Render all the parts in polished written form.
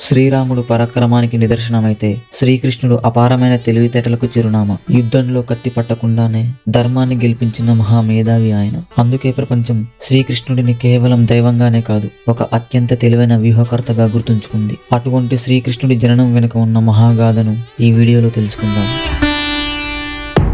శ్రీరాముడు పరాక్రమానికి నిదర్శనమైతే శ్రీకృష్ణుడు అపారమైన తెలివితేటలకు చిరునామా. యుద్ధంలో కత్తి పట్టకుండానే ధర్మాన్ని గెలిపించిన మహామేధావి ఆయన. అందుకే ప్రపంచం శ్రీకృష్ణుడిని కేవలం దైవంగానే కాదు, ఒక అత్యంత తెలివైన వ్యూహకర్తగా గుర్తుంచుకుంది. అటువంటి శ్రీకృష్ణుడి జననం వెనుక ఉన్న మహాగాథను ఈ వీడియోలో తెలుసుకుందాం.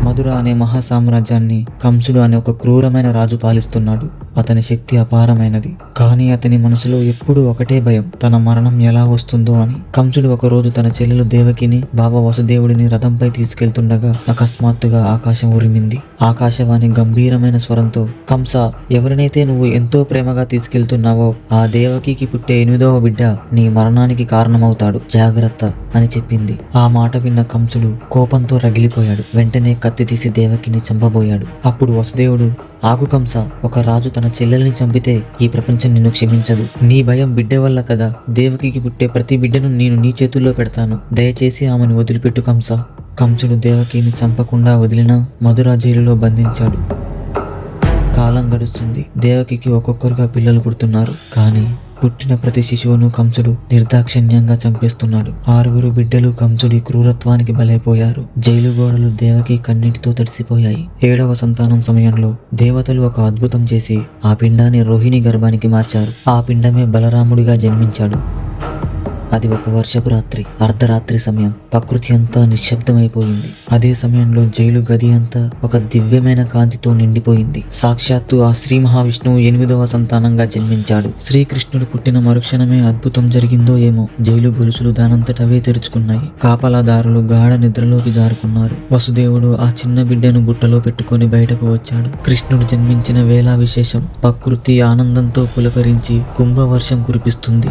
మధుర అనే మహాసామ్రాజ్యాన్ని కంసుడు అనే ఒక క్రూరమైన రాజు పాలిస్తున్నాడు. అతని శక్తి అపారమైనది, కానీ అతని మనసులో ఎప్పుడూ ఒకటే భయం, తన మరణం ఎలా వస్తుందో అని. కంసుడు ఒకరోజు తన చెల్లెలు దేవకిని, బావ వసుదేవుడిని రథంపై తీసుకెళ్తుండగా అకస్మాత్తుగా ఆకాశం ఉరిమింది. ఆకాశవాణి గంభీరమైన స్వరంతో, కంస, ఎవరినైతే నువ్వు ఎంతో ప్రేమగా తీసుకెళ్తున్నావో ఆ దేవకికి పుట్టే 8వ బిడ్డ నీ మరణానికి కారణమవుతాడు, జాగ్రత్త అని చెప్పింది. ఆ మాట విన్న కంసుడు కోపంతో రగిలిపోయాడు. వెంటనే కత్తి తీసి దేవకిని చంపబోయాడు. అప్పుడు వసుదేవుడు, ఆగు కంస, ఒక రాజు తన చెల్లెల్ని చంపితే ఈ ప్రపంచం నిన్ను క్షమించదు. నీ భయం బిడ్డ వల్ల కదా. దేవకికి పుట్టే ప్రతి బిడ్డను నేను నీ చేతుల్లో పెడతాను, దయచేసి ఆమెను వదిలిపెట్టు కంస. కంసుడు దేవకిని చంపకుండా వదిలినా మధుర జైలులో బంధించాడు. కాలం గడుస్తుంది. దేవకికి ఒక్కొక్కరుగా పిల్లలు పుడుతున్నారు. కానీ పుట్టిన ప్రతి శిశువును కంసుడు నిర్దాక్షిణ్యంగా చంపేస్తున్నాడు. 6 బిడ్డలు కంసుడి క్రూరత్వానికి బలైపోయారు. జైలు గోడలు దేవకి కన్నీటితో తడిసిపోయాయి. 7వ సంతానం సమయంలో దేవతలు ఒక అద్భుతం చేసి ఆ పిండాన్ని రోహిణి గర్భానికి మార్చారు. ఆ పిండమే బలరాముడిగా జన్మించాడు. అది ఒక వర్షపు రాత్రి, అర్ధరాత్రి సమయం. ప్రకృతి అంతా నిశ్శబ్దమైపోయింది. అదే సమయంలో జైలు గది అంతా ఒక దివ్యమైన కాంతితో నిండిపోయింది. సాక్షాత్తు ఆ శ్రీ మహావిష్ణువు 8వ సంతానంగా జన్మించాడు. శ్రీకృష్ణుడు పుట్టిన మరుక్షణమే అద్భుతం జరిగిందో ఏమో, జైలు గొలుసులు దానంతటవే తెరుచుకున్నాయి. కాపలాదారులు గాఢ నిద్రలోకి జారుకున్నారు. వసుదేవుడు ఆ చిన్న బిడ్డను బుట్టలో పెట్టుకొని బయటకు వచ్చాడు. కృష్ణుడు జన్మించిన వేళ విశేషం. ప్రకృతి ఆనందంతో పులకరించి కుంభవర్షం కురిపిస్తుంది.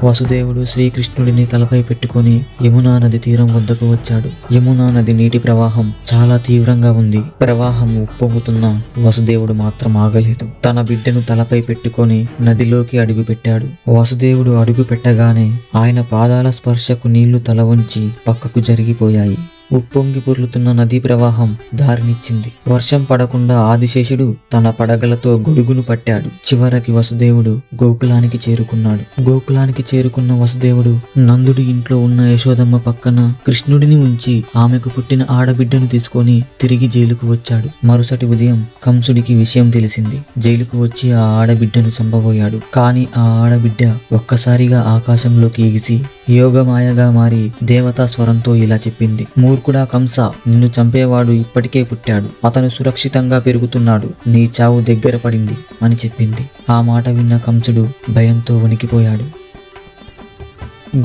వసుదేవుడు శ్రీకృష్ణుడిని తలపై పెట్టుకొని యమునా నది తీరం వద్దకు వచ్చాడు. యమునా నది నీటి ప్రవాహం చాలా తీవ్రంగా ఉంది. ప్రవాహం ఉప్పొంగుతున్నా వసుదేవుడు మాత్రం ఆగలేదు. తన బిడ్డను తలపై పెట్టుకొని నదిలోకి అడుగు పెట్టాడు. వసుదేవుడు అడుగు పెట్టగానే ఆయన పాదాల స్పర్శకు నీళ్లు తల వంచి పక్కకు జరిగిపోయాయి. ఉప్పొంగి పొర్లుతున్న నదీ ప్రవాహం దారినిచ్చింది. వర్షం పడకుండా ఆదిశేషుడు తన పడగలతో గొడుగును పట్టాడు. చివరికి వసుదేవుడు గోకులానికి చేరుకున్నాడు. గోకులానికి చేరుకున్న వసుదేవుడు నందుడి ఇంట్లో ఉన్న యశోదమ్మ పక్కన కృష్ణుడిని ఉంచి ఆమెకు పుట్టిన ఆడబిడ్డను తీసుకొని తిరిగి జైలుకు వచ్చాడు. మరుసటి ఉదయం కంసుడికి విషయం తెలిసింది. జైలుకు వచ్చి ఆ ఆడబిడ్డను చంపబోయాడు. కానీ ఆ ఆడబిడ్డ ఒక్కసారిగా ఆకాశంలోకి ఎగిసి యోగమాయగా మారి దేవతా స్వరంతో ఇలా చెప్పింది, మూర్ఖుడా కంస, నిన్ను చంపేవాడు ఇప్పటికే పుట్టాడు. అతను సురక్షితంగా పెరుగుతున్నాడు. నీ చావు దగ్గర పడింది అని చెప్పింది. ఆ మాట విన్న కంసుడు భయంతో వణికిపోయాడు.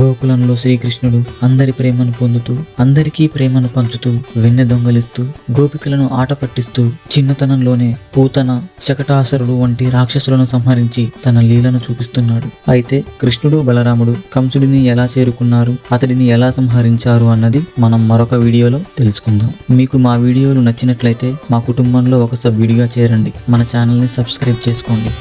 గోకులంలో శ్రీకృష్ణుడు అందరి ప్రేమను పొందుతూ, అందరికీ ప్రేమను పంచుతూ, వెన్నె దొంగలిస్తూ, గోపికలను ఆట పట్టిస్తూ, చిన్నతనంలోనే పూతన, శకటాసురుడు వంటి రాక్షసులను సంహరించి తన లీలను చూపిస్తున్నాడు. అయితే కృష్ణుడు బలరాముడు కంసుడిని ఎలా చేరుకున్నారు, అతడిని ఎలా సంహరించారు అన్నది మనం మరొక వీడియోలో తెలుసుకుందాం. మీకు మా వీడియోలు నచ్చినట్లయితే మా కుటుంబంలో ఒక సభ్యుడిగా చేరండి. మన ఛానల్ని సబ్స్క్రైబ్ చేసుకోండి.